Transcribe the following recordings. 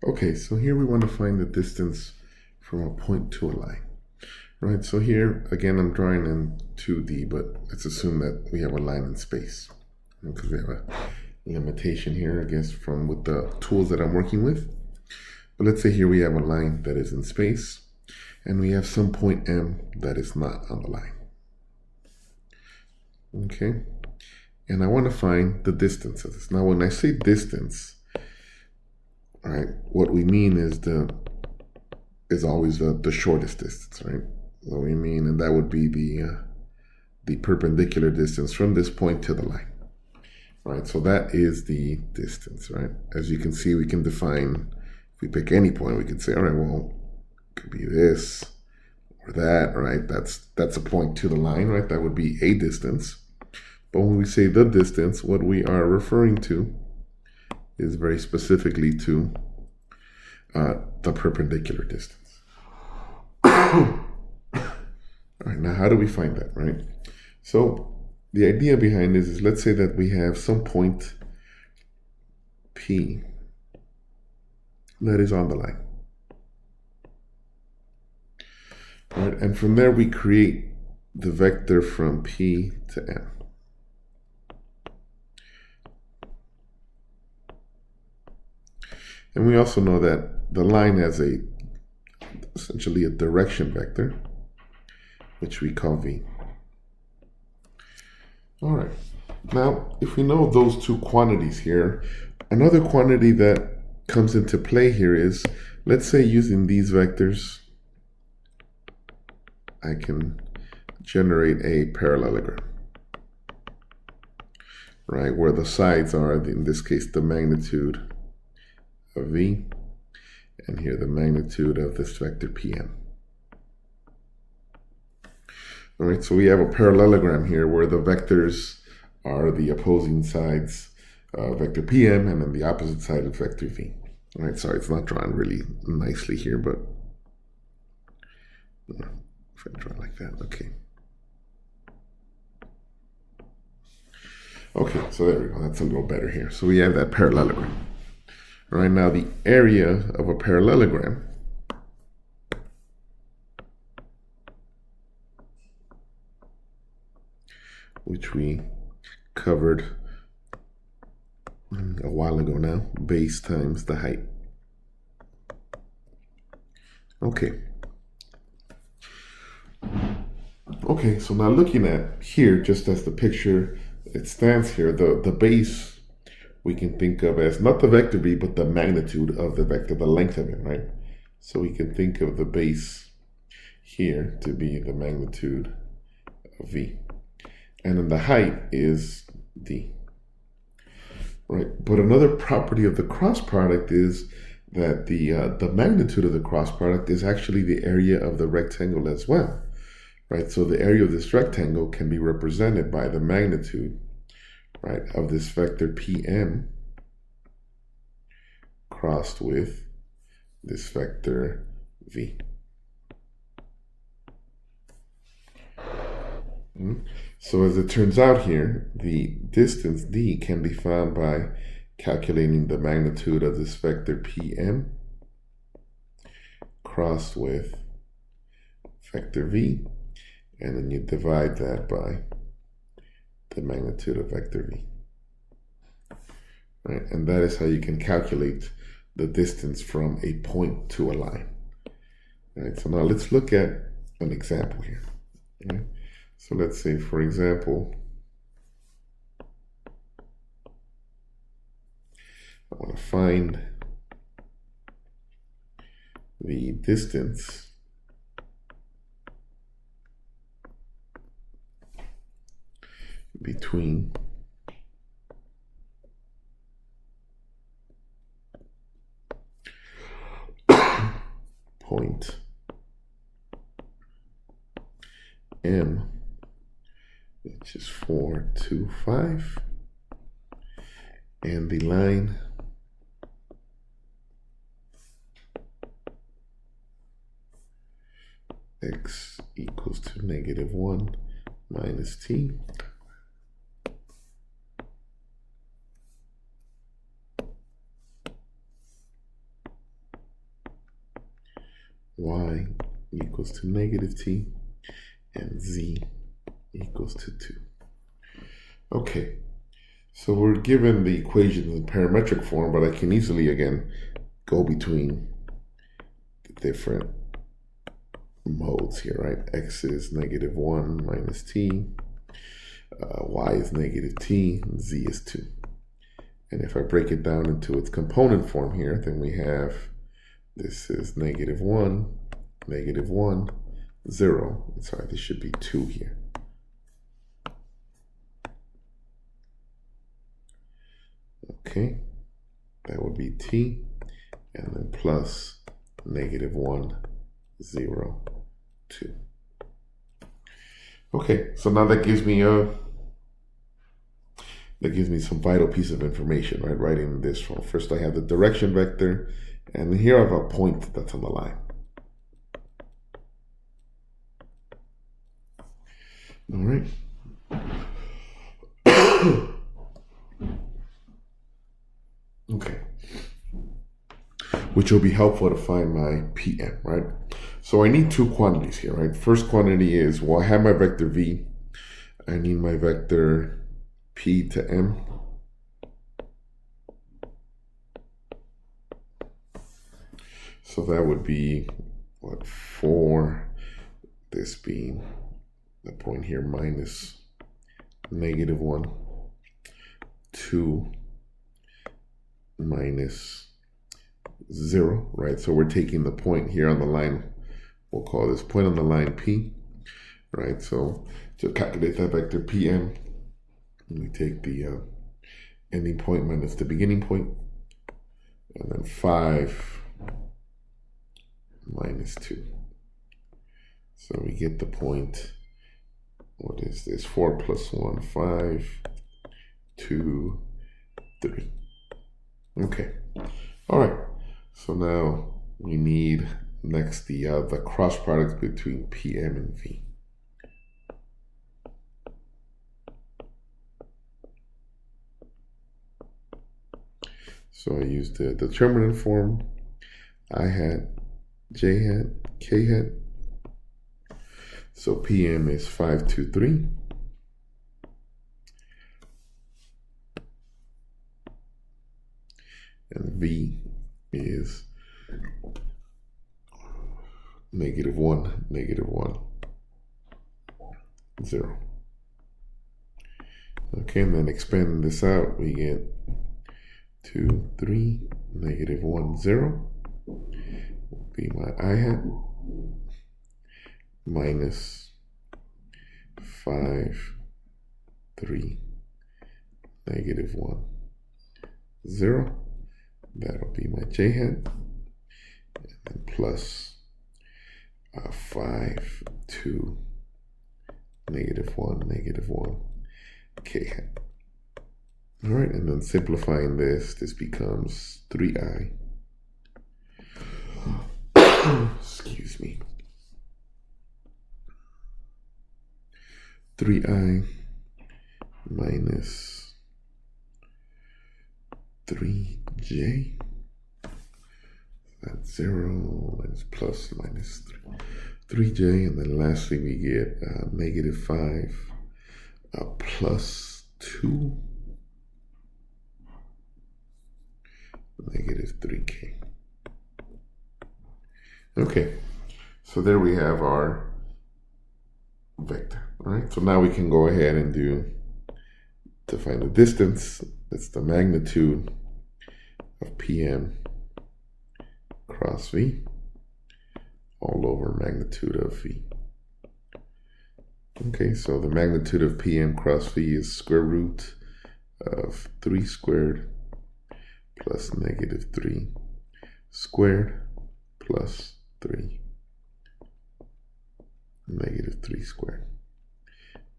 Okay, so here we want to find the distance from a point to a line. Right, so here, again, I'm drawing in 2D, but let's assume that we have a line in space. Because we have a limitation here, I guess, from with the tools that I'm working with. But let's say here we have a line that is in space, and we have some point M that is not on the line. Okay, and I want to find the distance of this. Now, when I say distance, all right, what we mean is always the shortest distance, right? What we mean, and that would be the perpendicular distance from this point to the line. Right, so that is the distance, right? As you can see, we can define, if we pick any point, we can say, all right, well, it could be this or that, right? That's a point to the line, right? That would be a distance. But when we say the distance, what we are referring to is very specifically to the perpendicular distance. All right, now how do we find that, right? So the idea behind this is, let's say that we have some point P that is on the line. All right, and from there we create the vector from P to M. And we also know that the line has essentially a direction vector, which we call V. All right, now if we know those two quantities here, another quantity that comes into play here is, let's say using these vectors, I can generate a parallelogram, right, where the sides are, in this case, the magnitude of V, and here the magnitude of this vector Pm. All right, so we have a parallelogram here where the vectors are the opposing sides, vector Pm, and then the opposite side of vector V. All right, sorry, it's not drawn really nicely here, but if I draw like that, okay. Okay, so there we go, that's a little better here. So we have that parallelogram. All right, now the area of a parallelogram which we covered a while ago now, base times the height. Okay. Okay, so now looking at here, just as the picture it stands here, the base we can think of as not the vector v, but the magnitude of the vector, the length of it, right? So we can think of the base here to be the magnitude of v. And then the height is d. Right? But another property of the cross product is that the magnitude of the cross product is actually the area of the rectangle as well. Right? So the area of this rectangle can be represented by the magnitude, right, of this vector Pm crossed with this vector V. So as it turns out here, the distance d can be found by calculating the magnitude of this vector Pm crossed with vector V, and then you divide that by the magnitude of vector V. Right? And that is how you can calculate the distance from a point to a line. Right? So now let's look at an example here. Okay? So let's say, for example, I want to find the distance between point M, which is 4, 2, 5, and the line x equals to -1 minus t. y equals to negative t, and z equals to 2. Okay, so we're given the equation in parametric form, but I can easily, again, go between the different modes here, right? X is negative 1 minus t, y is negative t, and z is 2. And if I break it down into its component form here, then we have, this is negative 1, 0. Sorry, this should be 2 here. Okay, that would be t, and then plus negative 1, 0, 2. Okay, so now that gives me some vital piece of information, right? Writing this from, first I have the direction vector, and here I have a point that's on the line. All right. Okay. Which will be helpful to find my PM, right? So I need two quantities here, right? First quantity is, well, I have my vector v. I need my vector p to m. So that would be, what, 4, this being the point here, minus negative 1, 2, minus 0, right? So we're taking the point here on the line, we'll call this point on the line P, right? So to calculate that vector PM, we take the ending point minus the beginning point, and then 5 minus 2. So we get the point, what is this? 4 plus 1, 5, 2, 3. Okay, all right. So now we need next the cross product between PM and V. So I use the determinant form, I hat, J hat, K hat. So PM is 5, 2, 3. And V is negative 1, 0. Okay, and then expanding this out, we get 2, 3, negative 1, 0 will be my I hat, minus 5, 3, negative 1, 0. That'll be my J hat, and then plus 5, 2, negative 1, K hat. All right, and then simplifying this becomes 3i. Excuse me. 3i minus 3j. That's 0 minus plus minus 3j, and then lastly we get negative 5 plus 2 negative 3k. Okay, so there we have our vector. All right, so now we can go ahead and to find the distance, it's the magnitude of PM cross V all over magnitude of V. Okay, so the magnitude of PM cross V is square root of 3 squared plus negative 3 squared plus 3 negative 3 squared.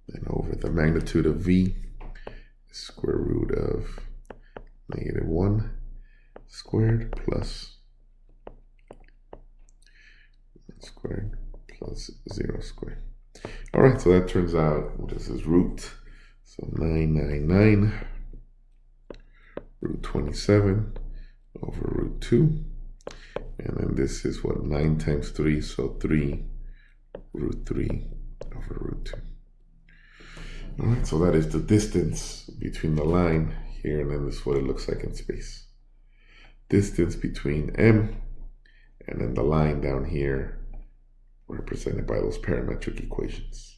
And over the magnitude of V is square root of negative 1 squared plus 1 squared plus 0 squared. All right, so that turns out, this is root, so 999 root 27 over root 2, And then this is what, 9 times 3, so 3 root 3 over root 2. All right, so that is the distance between the line here, and then this is what it looks like in space. Distance between M and then the line down here, represented by those parametric equations.